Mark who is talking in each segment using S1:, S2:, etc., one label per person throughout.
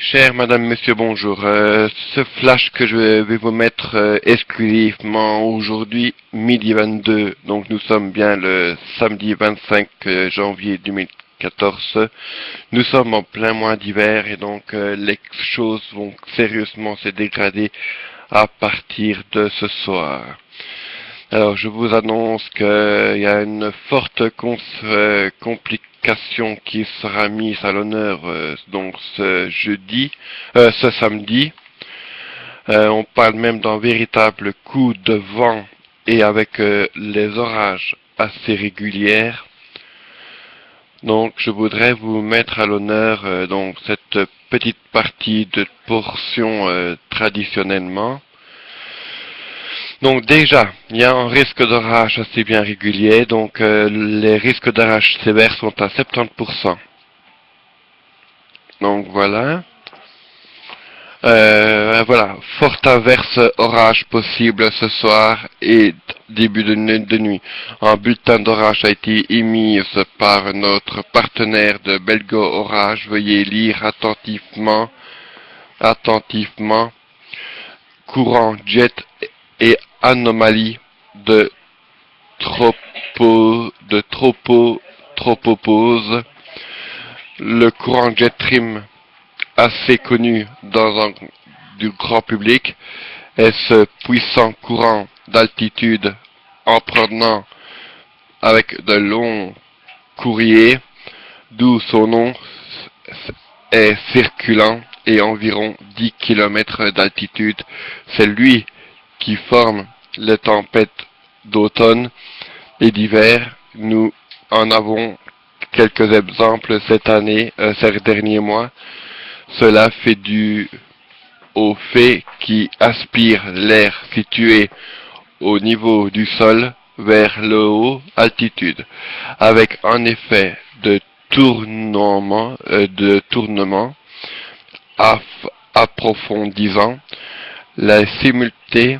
S1: Cher Madame, Monsieur, bonjour. Ce flash que je vais vous mettre exclusivement aujourd'hui, midi 22, donc nous sommes bien le samedi 25 janvier 2014. Nous sommes en plein mois d'hiver et donc les choses vont sérieusement se dégrader à partir de ce soir. Alors, je vous annonce qu'il y a une forte complication qui sera mise à l'honneur donc ce samedi. On parle même d'un véritable coup de vent et avec les orages assez réguliers. Donc, je voudrais vous mettre à l'honneur donc cette petite partie de portion traditionnellement. Donc déjà, il y a un risque d'orage assez bien régulier, donc les risques d'orage sévères sont à 70%. Donc voilà. Voilà, forte averse orage possible ce soir et début de nuit. Un bulletin d'orage a été émis par notre partenaire de Belgo Orage. Veuillez lire attentivement. Courant jet et anomalie de tropopause. Le courant jet trim, assez connu du grand public, est ce puissant courant d'altitude en provenant avec de longs courriers, d'où son nom est circulant et environ 10 km d'altitude. C'est lui qui forme les tempêtes d'automne et d'hiver. Nous en avons quelques exemples cette année, ces derniers mois. Cela fait dû au fait qui aspire l'air situé au niveau du sol vers le haut altitude, avec un effet de tournement approfondissant la simultanéité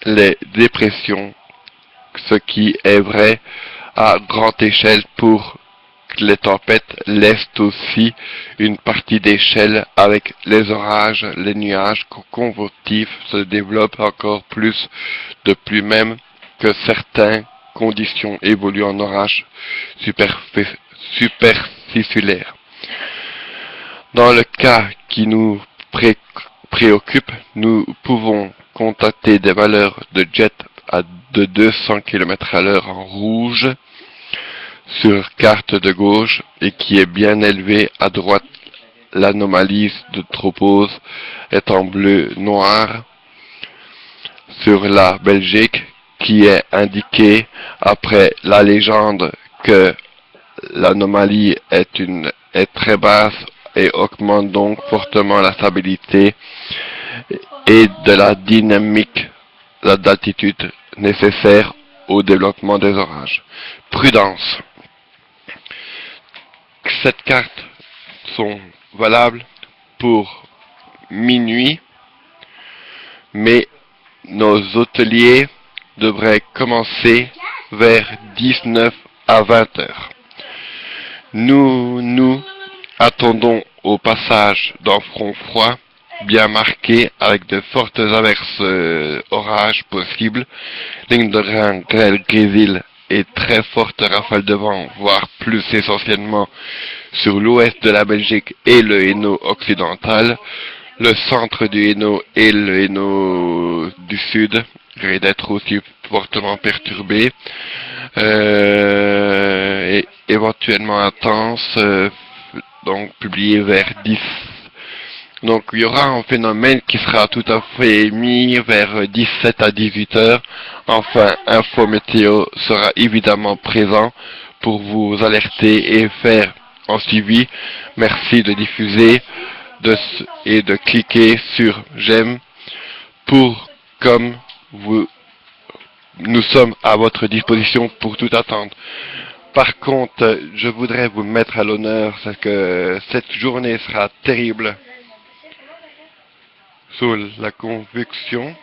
S1: les dépressions, ce qui est vrai à grande échelle pour les tempêtes, laissent aussi une partie d'échelle avec les orages, les nuages convectifs se développent encore plus même que certaines conditions évoluent en orages superficulaires. Dans le cas qui nous préoccupe, nous pouvons constater des valeurs de jet de 200 km/h en rouge sur carte de gauche et qui est bien élevé à droite. L'anomalie de tropose est en bleu-noir sur la Belgique, qui est indiquée après la légende que l'anomalie est très basse et augmente donc fortement la stabilité et de la dynamique d'altitude nécessaire au développement des orages. Prudence. Cette carte sont valables pour minuit, mais nos hôteliers devraient commencer vers 19 à 20 heures. Nous attendons au passage d'un front froid bien marqué avec de fortes averses orages possibles, ligne de rein grêle grésil et très fortes rafales de vent, voire plus essentiellement sur l'ouest de la Belgique et le Hainaut occidental. Le centre du Hainaut et le Hainaut du sud risquent d'être aussi fortement perturbés et éventuellement intenses, donc publié vers 10. Donc il y aura un phénomène qui sera tout à fait mis vers 17 à 18 heures. Enfin, Info Météo sera évidemment présent pour vous alerter et faire un suivi. Merci de diffuser et de cliquer sur j'aime pour comme nous sommes à votre disposition pour tout attendre. Par contre, je voudrais vous mettre à l'honneur, c'est que cette journée sera terrible sous la convection.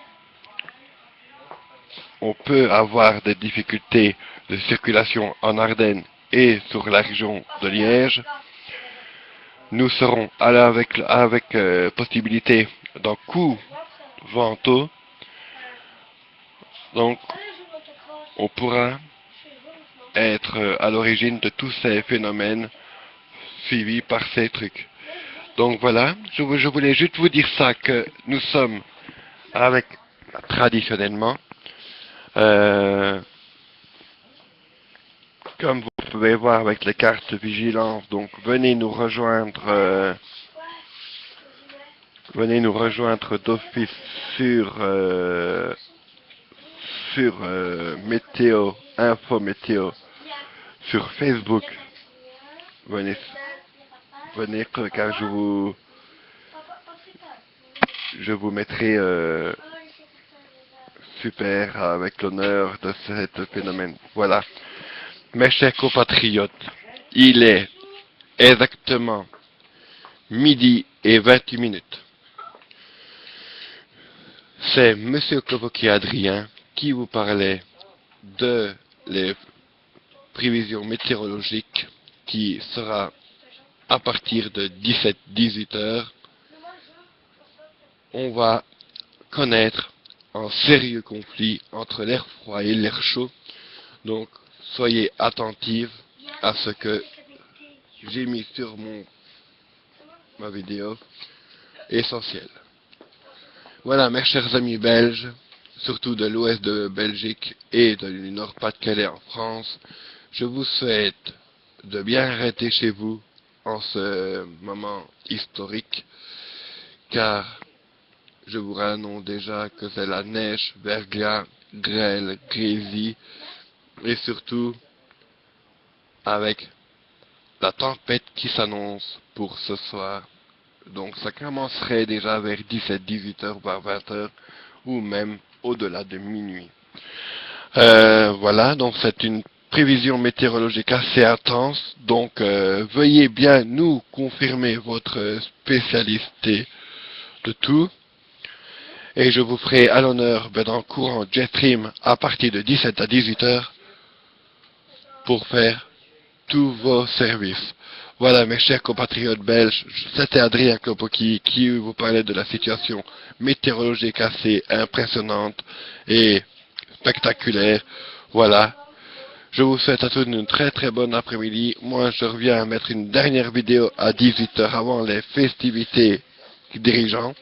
S1: On peut avoir des difficultés de circulation en Ardennes et sur la région de Liège. nous serons avec possibilité d'un coup venteux. Donc, on pourra être à l'origine de tous ces phénomènes suivis par ces trucs. Donc voilà, je voulais juste vous dire ça, que nous sommes avec, traditionnellement, euh, comme vous pouvez voir avec les cartes de vigilance, donc venez nous rejoindre d'office sur météo, info météo, sur Facebook. Venez, venez car je vous mettrai super avec l'honneur de ce phénomène. Voilà. Mes chers compatriotes, il est exactement midi et 28 minutes. C'est Monsieur Kloboki Adrien qui vous parlait de les prévisions météorologiques qui sera à partir de 17-18 heures. On va connaître un sérieux conflit entre l'air froid et l'air chaud. Donc, soyez attentifs à ce que j'ai mis sur ma vidéo essentielle. Voilà, mes chers amis belges, surtout de l'ouest de Belgique et du Nord-Pas-de-Calais en France, je vous souhaite de bien rester chez vous en ce moment historique, car je vous annonce déjà que c'est la neige, verglas, grêle, grésil, et surtout avec la tempête qui s'annonce pour ce soir. Donc ça commencerait déjà vers 17-18 heures, voire 20 heures, ou même au-delà de minuit. Voilà, donc c'est une prévision météorologique assez intense, donc veuillez bien nous confirmer votre spécialité de tout, et je vous ferai à l'honneur dans le courant jet stream à partir de 17 à 18 heures pour faire tous vos services. Voilà, mes chers compatriotes belges, c'était Adrien Kloboki qui vous parlait de la situation météorologique assez impressionnante et spectaculaire. Voilà, je vous souhaite à tous une très très bonne après-midi. Moi, je reviens à mettre une dernière vidéo à 18 heures avant les festivités dirigeants.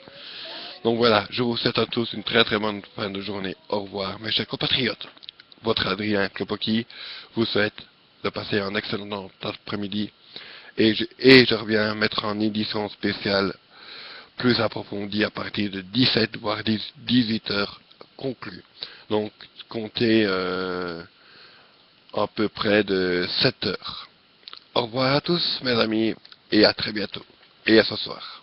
S1: Donc voilà, je vous souhaite à tous une très très bonne fin de journée. Au revoir, mes chers compatriotes. Votre Adrien Kloboki vous souhaite de passer un excellent après-midi. Et je reviens mettre en édition spéciale plus approfondie à partir de 17 voire 18 heures conclues. Donc comptez à peu près de 7 heures. Au revoir à tous mes amis et à très bientôt. Et à ce soir.